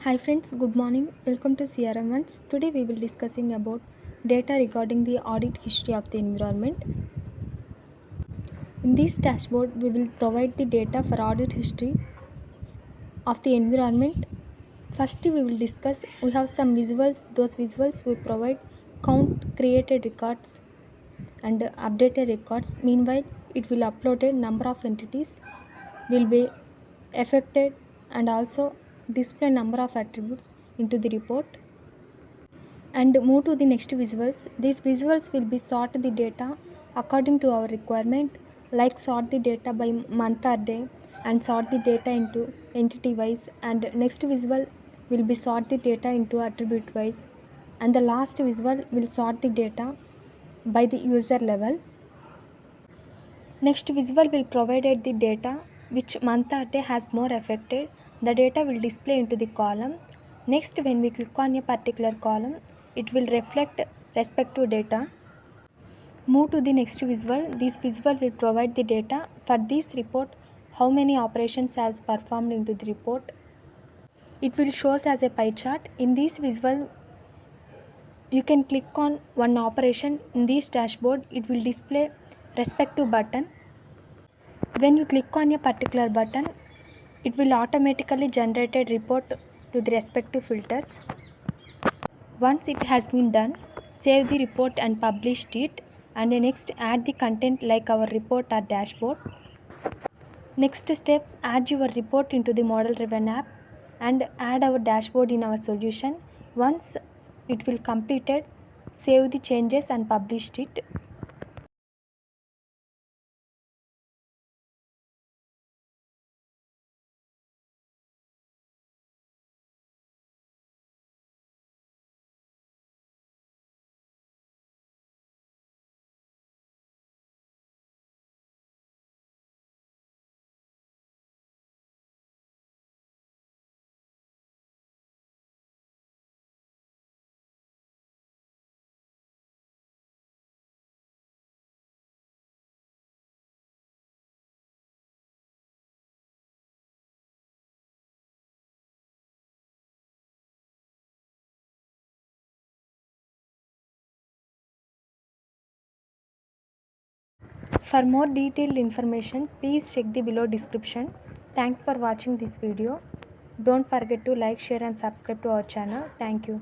Hi friends, good morning. Welcome to CRM1. Today we will discussing about data regarding the audit history of the environment. In this dashboard, we will provide the data for audit history of the environment. First, we will discuss. We have some visuals. Those visuals we provide count created records and updated records. Meanwhile, it will upload a number of entities will be affected and also display number of attributes into the report and move to the next visuals. These visuals will be sort the data according to our requirement, like sort the data by month or day and sort the data into entity wise, and next visual will be sort the data into attribute wise, and the last visual will sort the data by the user level. Next visual will provide the data which month or day has more affected. The data will display into the column. Next, when we click on a particular column, it will reflect respective data. Move to the next visual. This visual will provide the data for this report, how many operations has performed into the report. It will shows as a pie chart. In this visual, you can click on one operation. In this dashboard, it will display respective button. When you click on a particular button, it will automatically generate a report to the respective filters. Once it has been done, save the report and publish it, and next add the content like our report or dashboard. Next step, add your report into the model driven app and add our dashboard in our solution. Once it will completed, save the changes and publish it. For more detailed information, please check the below description. Thanks for watching this video. Don't forget to like, share and subscribe to our channel. Thank you.